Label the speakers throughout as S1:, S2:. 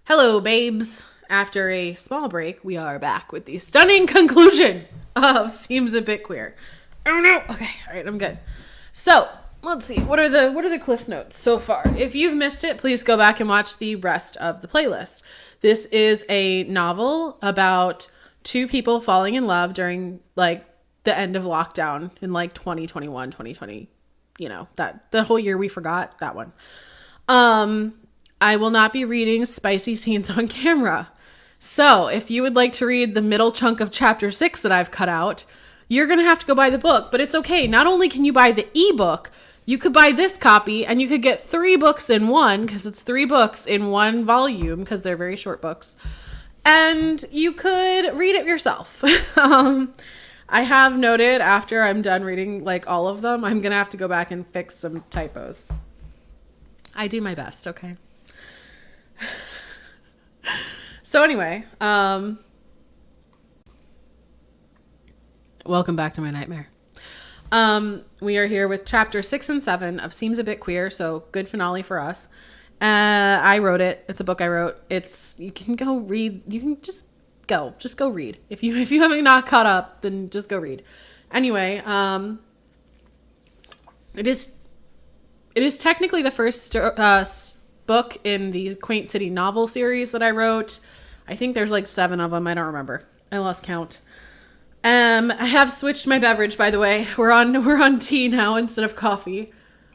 S1: Hello, babes. After a small break, we are back with the stunning conclusion of Seems a Bit Queer. Oh no. Okay, all right, I'm good. So let's see. What are the Cliff's Notes so far? If you've missed it, please go back and watch the rest of the playlist. This is a novel about two people falling in love during like the end of lockdown in like 2021, 2020. You know, that the whole year we forgot that one. I will not be reading spicy scenes on camera. So if you would like to read the middle chunk of chapter 6 that I've cut out, you're going to have to go buy the book, but it's okay. Not only can you buy the ebook, you could buy this copy and you could get 3 books in one, because it's 3 books in one volume, because they're very short books. And you could read it yourself. I have noted after I'm done reading like all of them, I'm going to have to go back and fix some typos. I do my best, okay? So anyway, welcome back to my nightmare. We are here with chapter 6 and 7 of Seems a Bit Queer, so good finale for us. I wrote it. It's a book I wrote. You can go read. You can just go read. If you haven't not caught up, then just go read. Anyway, it is technically the first book in the Quaint City novel series that I wrote. I think there's like 7 of them. I don't remember. I lost count. I have switched my beverage, by the way. We're on tea now instead of coffee.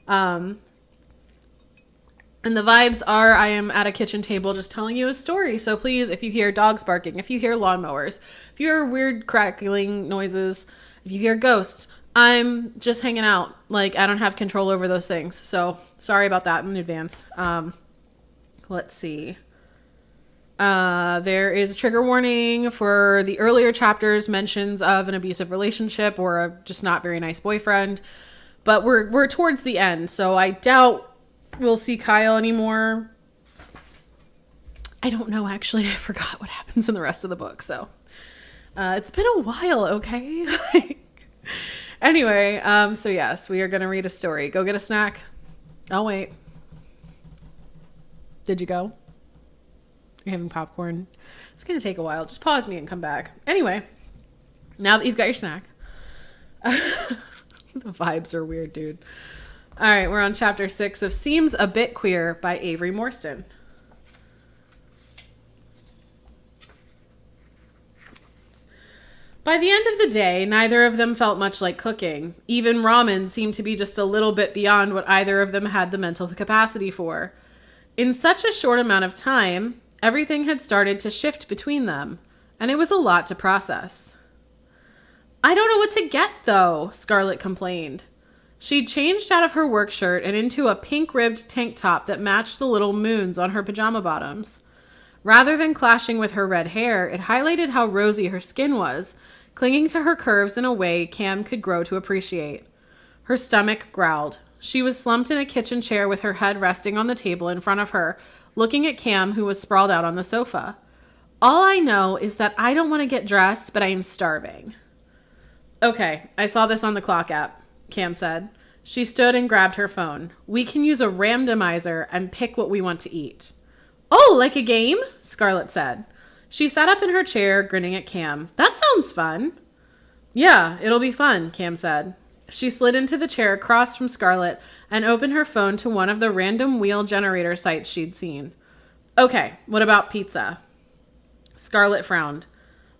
S1: And the vibes are I am at a kitchen table just telling you a story. So please, if you hear dogs barking, if you hear lawnmowers, if you hear weird crackling noises, if you hear ghosts, I'm just hanging out. Like, I don't have control over those things. So sorry about that in advance. Let's see. There is a trigger warning for the earlier chapters, mentions of an abusive relationship or a just not very nice boyfriend. But we're towards the end, so I doubt we'll see Kyle anymore. I don't know, actually. I forgot what happens in the rest of the book, so it's been a while, okay? Anyway, so yes, we are going to read a story. Go get a snack. I'll wait. Did you go? You're having popcorn? It's going to take a while. Just pause me and come back. Anyway, now that you've got your snack. The vibes are weird, dude. All right, we're on chapter 6 of Seems a Bit Queer by Avery Morstan. By the end of the day, neither of them felt much like cooking. Even ramen seemed to be just a little bit beyond what either of them had the mental capacity for. In such a short amount of time, everything had started to shift between them, and it was a lot to process. I don't know what to get, though, Scarlett complained. She'd changed out of her work shirt and into a pink-ribbed tank top that matched the little moons on her pajama bottoms. Rather than clashing with her red hair, it highlighted how rosy her skin was, clinging to her curves in a way Cam could grow to appreciate. Her stomach growled. She was slumped in a kitchen chair with her head resting on the table in front of her, looking at Cam, who was sprawled out on the sofa. All I know is that I don't want to get dressed, but I am starving. Okay, I saw this on the clock app, Cam said. She stood and grabbed her phone. We can use a randomizer and pick what we want to eat. Oh, like a game? Scarlett said. She sat up in her chair, grinning at Cam. That sounds fun. Yeah, it'll be fun, Cam said. She slid into the chair across from Scarlett and opened her phone to one of the random wheel generator sites she'd seen. Okay, what about pizza? Scarlett frowned.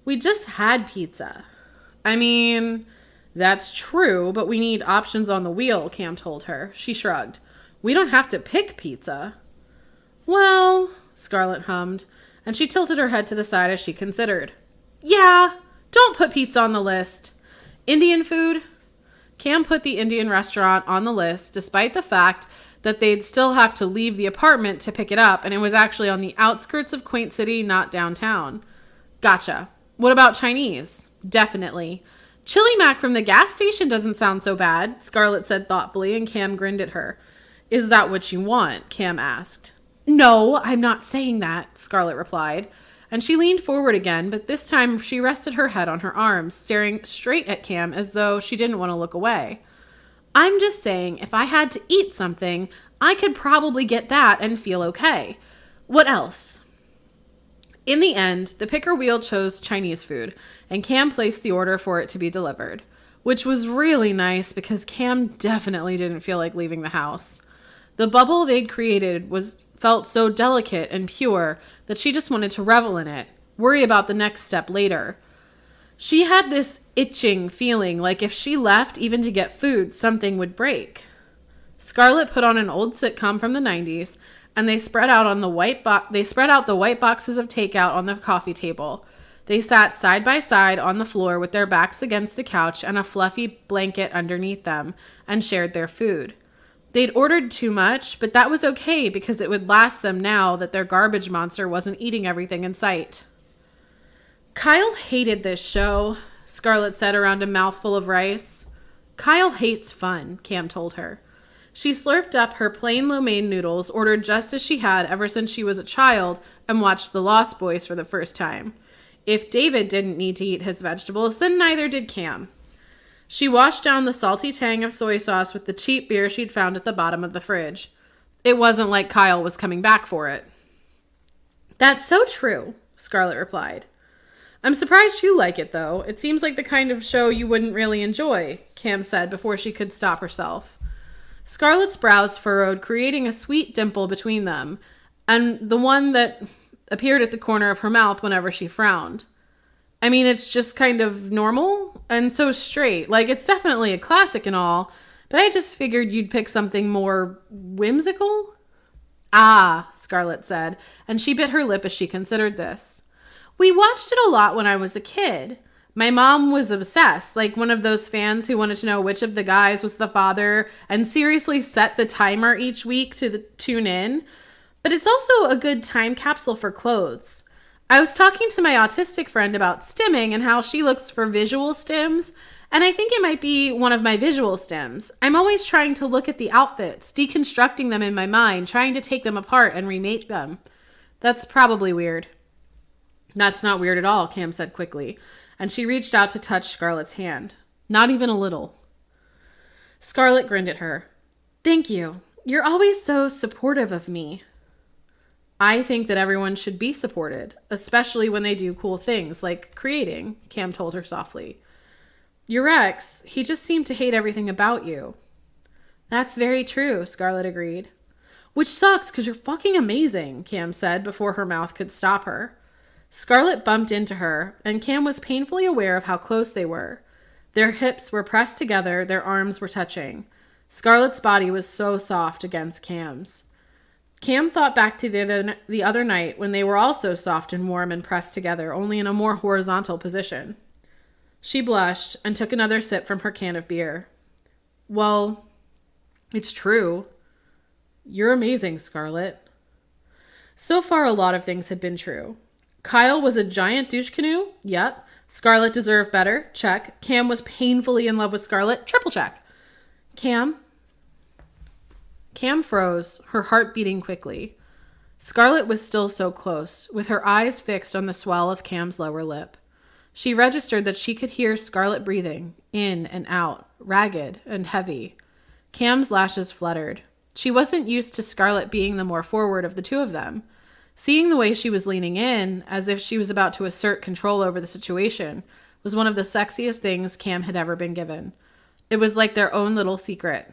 S1: We just had pizza. I mean, that's true, but we need options on the wheel, Cam told her. She shrugged. We don't have to pick pizza. Well, Scarlett hummed, and she tilted her head to the side as she considered. Yeah, don't put pizza on the list. Indian food? Cam put the Indian restaurant on the list, despite the fact that they'd still have to leave the apartment to pick it up, and it was actually on the outskirts of Quaint City, not downtown. Gotcha. What about Chinese? Definitely. Chili Mac from the gas station doesn't sound so bad, Scarlett said thoughtfully, and Cam grinned at her. Is that what you want? Cam asked. No, I'm not saying that, Scarlett replied, and she leaned forward again, but this time she rested her head on her arms, staring straight at Cam as though she didn't want to look away. I'm just saying, if I had to eat something, I could probably get that and feel okay. What else? In the end, the picker wheel chose Chinese food, and Cam placed the order for it to be delivered, which was really nice because Cam definitely didn't feel like leaving the house. The bubble they'd created felt so delicate and pure that she just wanted to revel in it, worry about the next step later. She had this itching feeling like if she left even to get food, something would break. Scarlett put on an old sitcom from the 90s, and they spread out the white boxes of takeout on the coffee table. They sat side by side on the floor with their backs against the couch and a fluffy blanket underneath them and shared their food. They'd ordered too much, but that was okay because it would last them now that their garbage monster wasn't eating everything in sight. Kyle hated this show, Scarlett said around a mouthful of rice. Kyle hates fun, Cam told her. She slurped up her plain lo mein noodles, ordered just as she had ever since she was a child, and watched The Lost Boys for the first time. If David didn't need to eat his vegetables, then neither did Cam. She washed down the salty tang of soy sauce with the cheap beer she'd found at the bottom of the fridge. It wasn't like Kyle was coming back for it. That's so true, Scarlett replied. I'm surprised you like it, though. It seems like the kind of show you wouldn't really enjoy, Cam said before she could stop herself. Scarlett's brows furrowed, creating a sweet dimple between them, and the one that appeared at the corner of her mouth whenever she frowned. I mean, it's just kind of normal and so straight. Like, it's definitely a classic and all, but I just figured you'd pick something more whimsical. Ah, Scarlett said, and she bit her lip as she considered this. We watched it a lot when I was a kid. My mom was obsessed, like one of those fans who wanted to know which of the guys was the father and seriously set the timer each week to tune in. But it's also a good time capsule for clothes. I was talking to my autistic friend about stimming and how she looks for visual stims, and I think it might be one of my visual stims. I'm always trying to look at the outfits, deconstructing them in my mind, trying to take them apart and remake them. That's probably weird. That's not weird at all, Cam said quickly, and she reached out to touch Scarlett's hand. Not even a little. Scarlett grinned at her. Thank you. You're always so supportive of me. I think that everyone should be supported, especially when they do cool things like creating, Cam told her softly. Your ex, he just seemed to hate everything about you. That's very true, Scarlett agreed. Which sucks because you're fucking amazing, Cam said before her mouth could stop her. Scarlett bumped into her, and Cam was painfully aware of how close they were. Their hips were pressed together, their arms were touching. Scarlett's body was so soft against Cam's. Cam thought back to the other night when they were also soft and warm and pressed together, only in a more horizontal position. She blushed and took another sip from her can of beer. Well, it's true. You're amazing, Scarlett. So far, a lot of things had been true. Kyle was a giant douche canoe? Yep. Scarlett deserved better? Check. Cam was painfully in love with Scarlett? Triple check. Cam froze, her heart beating quickly. Scarlett was still so close, with her eyes fixed on the swell of Cam's lower lip. She registered that she could hear Scarlett breathing, in and out, ragged and heavy. Cam's lashes fluttered. She wasn't used to Scarlett being the more forward of the two of them. Seeing the way she was leaning in, as if she was about to assert control over the situation, was one of the sexiest things Cam had ever been given. It was like their own little secret.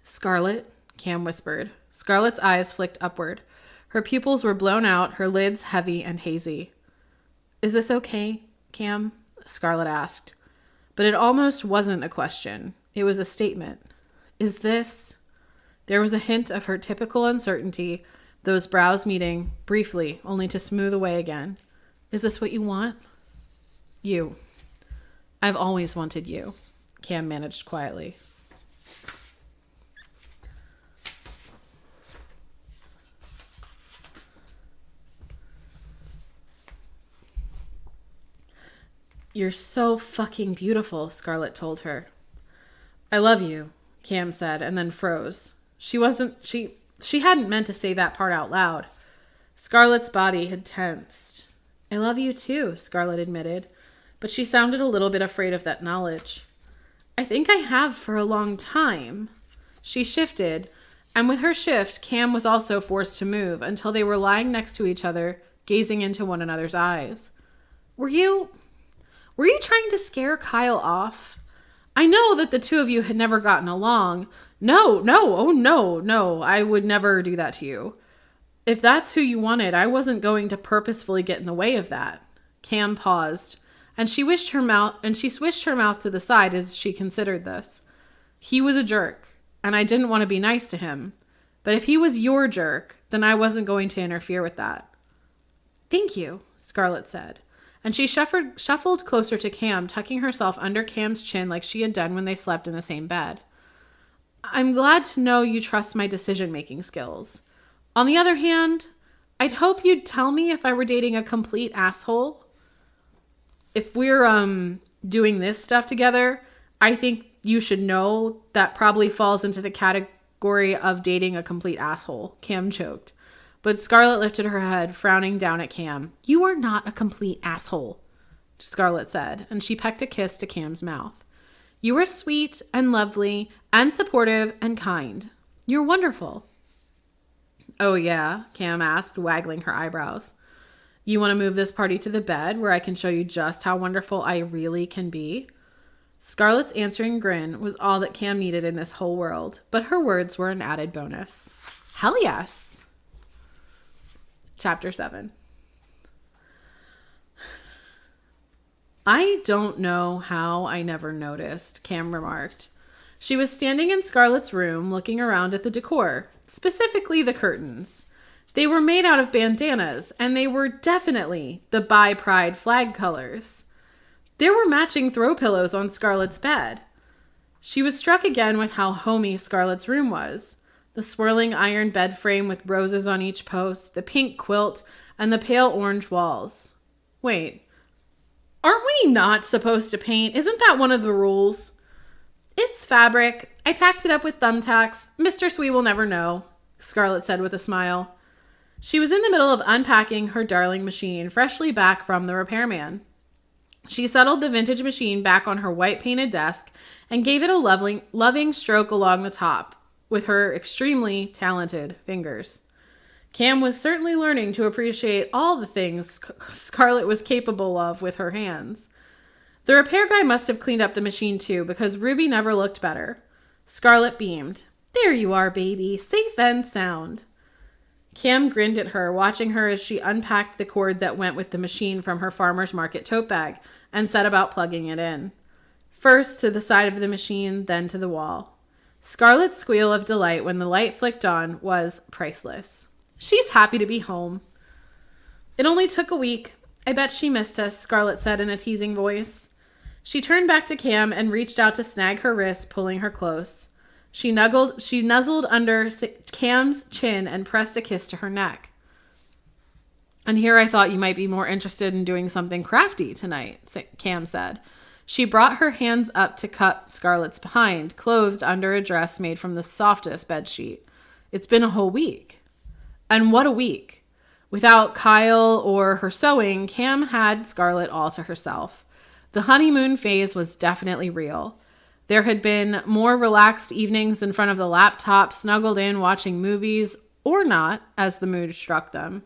S1: Scarlett, Cam whispered. Scarlett's eyes flicked upward. Her pupils were blown out, her lids heavy and hazy. Is this okay, Cam? Scarlett asked. But it almost wasn't a question. It was a statement. Is this? There was a hint of her typical uncertainty, those brows meeting, briefly, only to smooth away again. Is this what you want? You. I've always wanted you, Cam managed quietly. You're so fucking beautiful, Scarlett told her. I love you, Cam said, and then froze. She hadn't meant to say that part out loud. Scarlett's body had tensed. I love you too, Scarlett admitted, but she sounded a little bit afraid of that knowledge. I think I have for a long time. She shifted, and with her shift, Cam was also forced to move until they were lying next to each other, gazing into one another's eyes. Were you trying to scare Kyle off? I know that the two of you had never gotten along. No, oh no, I would never do that to you. If that's who you wanted, I wasn't going to purposefully get in the way of that. Cam paused, and she swished her mouth to the side as she considered this. He was a jerk, and I didn't want to be nice to him. But if he was your jerk, then I wasn't going to interfere with that. Thank you, Scarlett said, and she shuffled closer to Cam, tucking herself under Cam's chin like she had done when they slept in the same bed. I'm glad to know you trust my decision-making skills. On the other hand, I'd hope you'd tell me if I were dating a complete asshole. If we're doing this stuff together, I think you should know that probably falls into the category of dating a complete asshole, Cam choked. But Scarlett lifted her head, frowning down at Cam. You are not a complete asshole, Scarlett said, and she pecked a kiss to Cam's mouth. You are sweet and lovely and supportive and kind. You're wonderful. Oh yeah, Cam asked, waggling her eyebrows. You want to move this party to the bed where I can show you just how wonderful I really can be? Scarlett's answering grin was all that Cam needed in this whole world, but her words were an added bonus. Hell yes. Chapter 7. I don't know how I never noticed, Cam remarked. She was standing in Scarlett's room looking around at the decor, specifically the curtains. They were made out of bandanas, and they were definitely the Bi Pride flag colors. There were matching throw pillows on Scarlett's bed. She was struck again with how homey Scarlett's room was. The swirling iron bed frame with roses on each post, the pink quilt, and the pale orange walls. Wait, aren't we not supposed to paint? Isn't that one of the rules? It's fabric. I tacked it up with thumbtacks. Mr. Swee will never know, Scarlett said with a smile. She was in the middle of unpacking her darling machine, freshly back from the repairman. She settled the vintage machine back on her white painted desk and gave it a loving stroke along the top with her extremely talented fingers. Cam was certainly learning to appreciate all the things Scarlett was capable of with her hands. The repair guy must have cleaned up the machine too, because Ruby never looked better. Scarlett beamed. There you are, baby, safe and sound. Cam grinned at her, watching her as she unpacked the cord that went with the machine from her farmer's market tote bag and set about plugging it in. First to the side of the machine, then to the wall. Scarlett's squeal of delight when the light flicked on was priceless. She's happy to be home. It only took a week. I bet she missed us, Scarlett said in a teasing voice. She turned back to Cam and reached out to snag her wrist, pulling her close. She nuzzled under Cam's chin and pressed a kiss to her neck. And here I thought you might be more interested in doing something crafty tonight, Cam said. She brought her hands up to cup Scarlett's behind, clothed under a dress made from the softest bedsheet. It's been a whole week. And what a week. Without Kyle or her sewing, Cam had Scarlett all to herself. The honeymoon phase was definitely real. There had been more relaxed evenings in front of the laptop, snuggled in, watching movies, or not, as the mood struck them.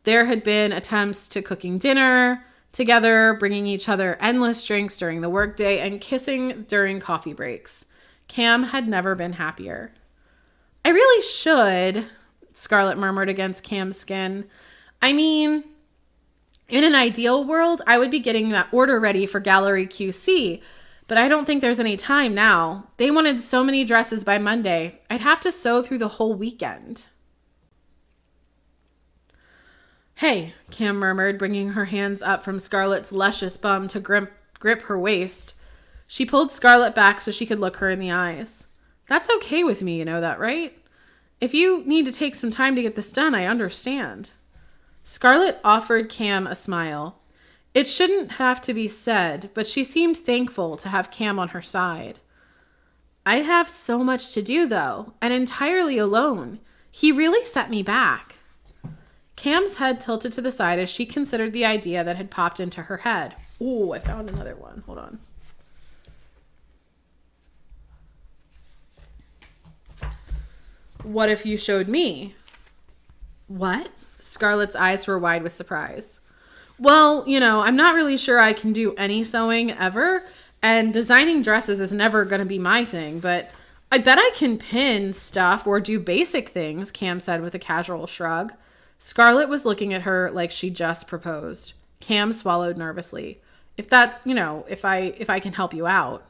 S1: There had been attempts to cooking dinner together, bringing each other endless drinks during the workday, and kissing during coffee breaks. Cam had never been happier. I really should, Scarlett murmured against Cam's skin. I mean, in an ideal world, I would be getting that order ready for Gallery QC, but I don't think there's any time now. They wanted so many dresses by Monday. I'd have to sew through the whole weekend. Hey, Cam murmured, bringing her hands up from Scarlett's luscious bum to grip her waist. She pulled Scarlett back so she could look her in the eyes. That's okay with me, you know that, right? If you need to take some time to get this done, I understand. Scarlett offered Cam a smile. It shouldn't have to be said, but she seemed thankful to have Cam on her side. I have so much to do, though, and entirely alone. He really set me back. Cam's head tilted to the side as she considered the idea that had popped into her head. Ooh, I found another one. Hold on. What if you showed me? What? Scarlett's eyes were wide with surprise. Well, I'm not really sure I can do any sewing ever, and designing dresses is never going to be my thing, but I bet I can pin stuff or do basic things, Cam said with a casual shrug. Scarlett was looking at her like she just proposed. Cam swallowed nervously. If that's, if I can help you out.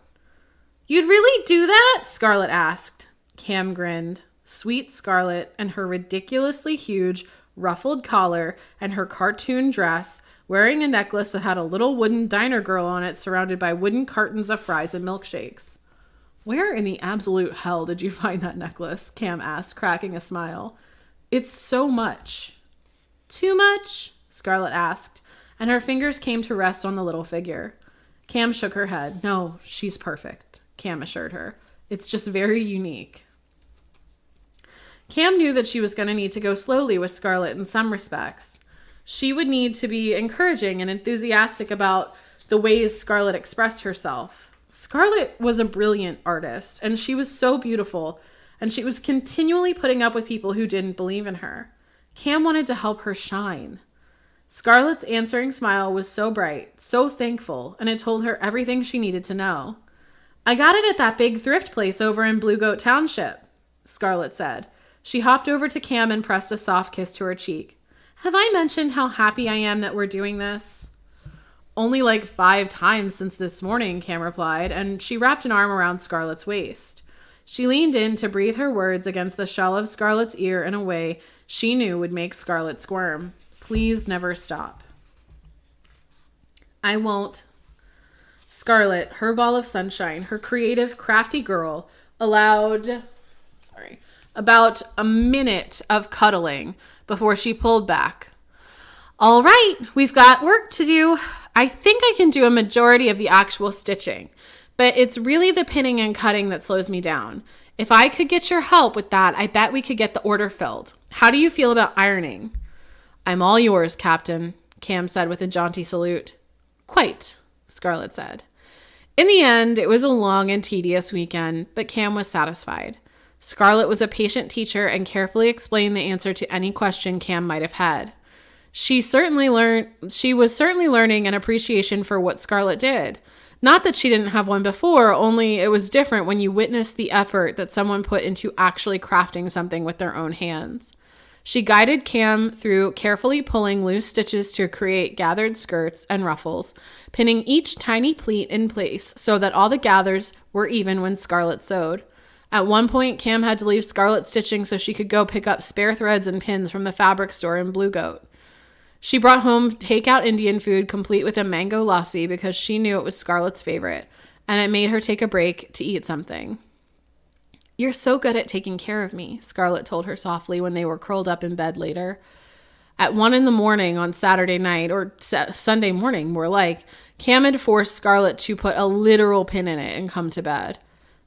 S1: You'd really do that? Scarlett asked. Cam grinned. Sweet Scarlett and her ridiculously huge ruffled collar and her cartoon dress, wearing a necklace that had a little wooden diner girl on it surrounded by wooden cartons of fries and milkshakes. Where in the absolute hell did you find that necklace? Cam asked, cracking a smile. It's so much. Too much? Scarlett asked, and her fingers came to rest on the little figure. Cam shook her head. No, she's perfect, Cam assured her. It's just very unique. Cam knew that she was going to need to go slowly with Scarlett in some respects. She would need to be encouraging and enthusiastic about the ways Scarlett expressed herself. Scarlett was a brilliant artist, and she was so beautiful, and she was continually putting up with people who didn't believe in her. Cam wanted to help her shine. Scarlett's answering smile was so bright, so thankful, and it told her everything she needed to know. I got it at that big thrift place over in Blue Goat Township, Scarlett said. She hopped over to Cam and pressed a soft kiss to her cheek. Have I mentioned how happy I am that we're doing this? Only like 5 times since this morning, Cam replied, and she wrapped an arm around Scarlett's waist. She leaned in to breathe her words against the shell of Scarlett's ear in a way she knew would make Scarlett squirm. Please never stop. I won't. Scarlett, her ball of sunshine, her creative, crafty girl, allowed about a minute of cuddling before she pulled back. All right, we've got work to do. I think I can do a majority of the actual stitching, but it's really the pinning and cutting that slows me down. If I could get your help with that, I bet we could get the order filled. How do you feel about ironing? I'm all yours, Captain, Cam said with a jaunty salute. Quite, Scarlett said. In the end, it was a long and tedious weekend, but Cam was satisfied. Scarlett was a patient teacher and carefully explained the answer to any question Cam might have had. She was certainly learning an appreciation for what Scarlett did. Not that she didn't have one before, only it was different when you witnessed the effort that someone put into actually crafting something with their own hands. She guided Cam through carefully pulling loose stitches to create gathered skirts and ruffles, pinning each tiny pleat in place so that all the gathers were even when Scarlett sewed. At one point, Cam had to leave Scarlett stitching so she could go pick up spare threads and pins from the fabric store in Blue Goat. She brought home takeout Indian food complete with a mango lassi because she knew it was Scarlett's favorite, and it made her take a break to eat something. You're so good at taking care of me, Scarlett told her softly when they were curled up in bed later. At 1 a.m. on Saturday night, or Sunday morning more like, Cam had forced Scarlett to put a literal pin in it and come to bed.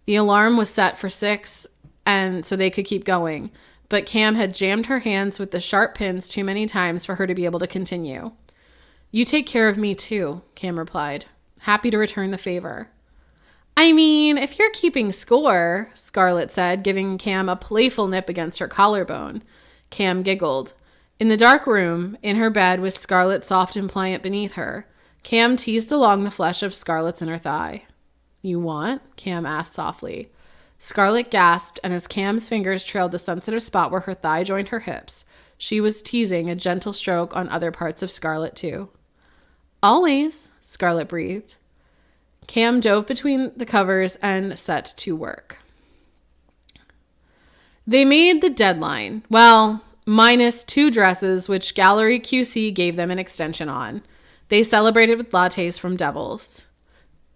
S1: The alarm was set for 6, and so they could keep going. But Cam had jammed her hands with the sharp pins too many times for her to be able to continue. You take care of me too, Cam replied. Happy to return the favor. I mean, if you're keeping score, Scarlett said, giving Cam a playful nip against her collarbone. Cam giggled. In the dark room, in her bed with Scarlett soft and pliant beneath her, Cam teased along the flesh of Scarlett's inner thigh. You want? Cam asked softly. Scarlett gasped, and as Cam's fingers trailed the sensitive spot where her thigh joined her hips, she was teasing a gentle stroke on other parts of Scarlett too. Always, Scarlett breathed. Cam dove between the covers and set to work. They made the deadline. Well, minus 2 dresses, which Gallery QC gave them an extension on. They celebrated with lattes from Devils.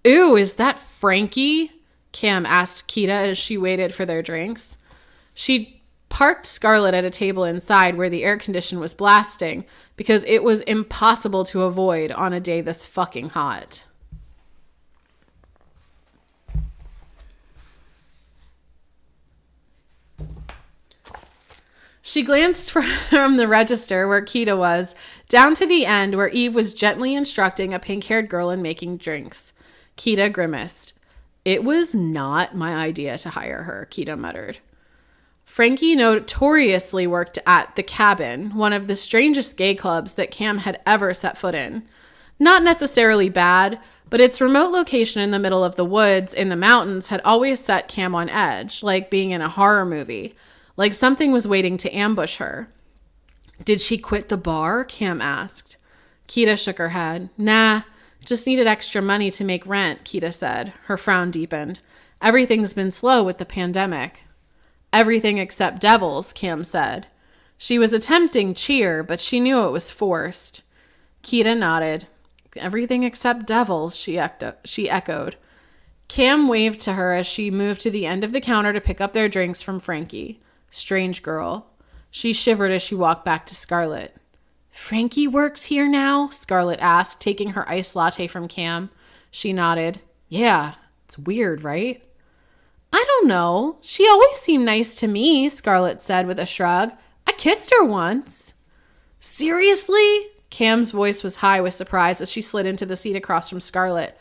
S1: Ooh, is that Frankie? Cam asked Kita as she waited for their drinks. She parked Scarlett at a table inside where the air condition was blasting because it was impossible to avoid on a day this fucking hot. She glanced from the register where Kita was down to the end where Eve was gently instructing a pink-haired girl in making drinks. Kita grimaced. It was not my idea to hire her, Kita muttered. Frankie notoriously worked at The Cabin, one of the strangest gay clubs that Cam had ever set foot in. Not necessarily bad, but its remote location in the middle of the woods in the mountains had always set Cam on edge, like being in a horror movie, like something was waiting to ambush her. Did she quit the bar? Cam asked. Keita shook her head. Nah, just needed extra money to make rent, Keita said. Her frown deepened. Everything's been slow with the pandemic. Everything except devils, Cam said. She was attempting cheer, but she knew it was forced. Keita nodded. Everything except devils, she echoed. Cam waved to her as she moved to the end of the counter to pick up their drinks from Frankie. Strange girl. She shivered as she walked back to Scarlett. Frankie works here now? Scarlett asked, taking her iced latte from Cam. She nodded. Yeah, it's weird, right? I don't know. She always seemed nice to me, Scarlett said with a shrug. I kissed her once. Seriously? Cam's voice was high with surprise as she slid into the seat across from Scarlett.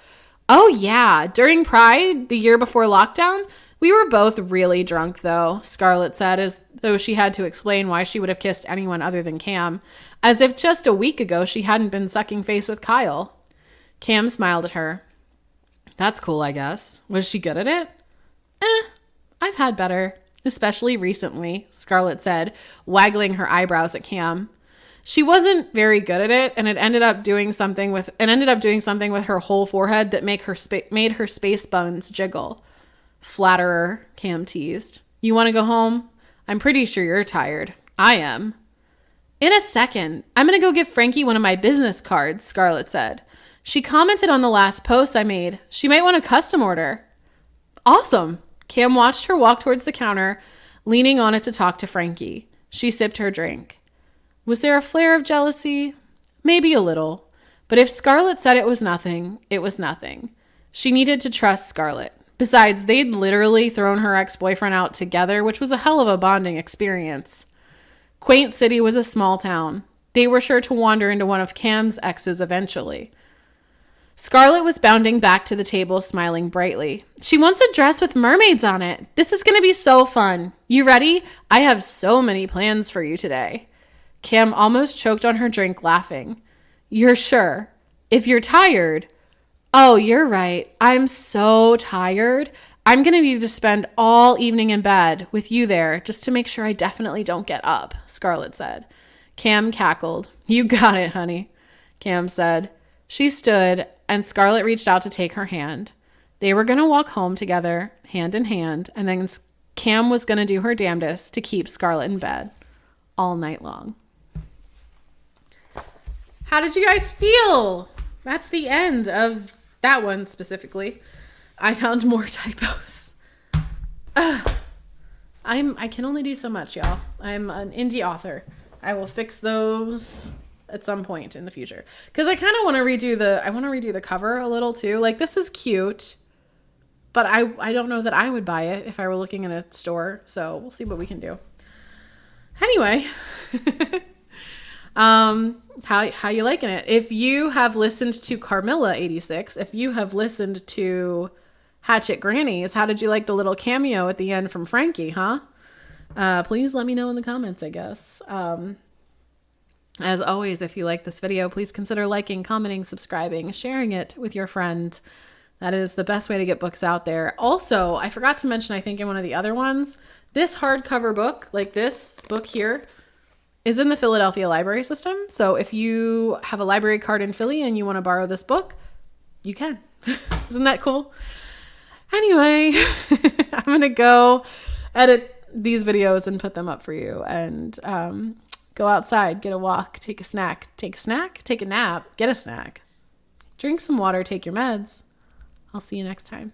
S1: Oh, yeah. During Pride, the year before lockdown, we were both really drunk, though, Scarlett said, as though she had to explain why she would have kissed anyone other than Cam, as if just a week ago she hadn't been sucking face with Kyle. Cam smiled at her. That's cool, I guess. Was she good at it? I've had better, especially recently, Scarlett said, waggling her eyebrows at Cam. She wasn't very good at it, and it ended up doing something with her whole forehead that made her space buns jiggle. Flatterer, Cam teased. You want to go home? I'm pretty sure you're tired. I am. In a second. I'm going to go give Frankie one of my business cards, Scarlett said. She commented on the last post I made. She might want a custom order. Awesome. Cam watched her walk towards the counter, leaning on it to talk to Frankie. She sipped her drink. Was there a flare of jealousy? Maybe a little. But if Scarlett said it was nothing, it was nothing. She needed to trust Scarlett. Besides, they'd literally thrown her ex-boyfriend out together, which was a hell of a bonding experience. Quaint City was a small town. They were sure to wander into one of Cam's exes eventually. Scarlett was bounding back to the table, smiling brightly. She wants a dress with mermaids on it. This is going to be so fun. You ready? I have so many plans for you today. Cam almost choked on her drink, laughing. You're sure? If you're tired... Oh, you're right. I'm so tired. I'm going to need to spend all evening in bed with you there just to make sure I definitely don't get up, Scarlett said. Cam cackled. You got it, honey, Cam said. She stood, and Scarlett reached out to take her hand. They were going to walk home together, hand in hand, and then Cam was going to do her damnedest to keep Scarlett in bed all night long. How did you guys feel? That's the end of that one specifically. I found more typos. I can only do so much, y'all. I'm an indie author. I will fix those at some point in the future. Because I kind of want to redo the cover a little too. Like, this is cute, but I don't know that I would buy it if I were looking in a store. So we'll see what we can do. Anyway, how you liking it? If you have listened to Carmilla 86, if you have listened to Hatchet Grannies, how did you like the little cameo at the end from Frankie, huh? Please let me know in the comments, I guess. As always, if you like this video, please consider liking, commenting, subscribing, sharing it with your friend. That is the best way to get books out there. Also, I forgot to mention, I think in one of the other ones, this hardcover book, like this book here, is in the Philadelphia library system. So if you have a library card in Philly and you want to borrow this book, you can. Isn't that cool? Anyway, I'm going to go edit these videos and put them up for you, and go outside, get a walk, take a nap, get a snack, drink some water, take your meds. I'll see you next time.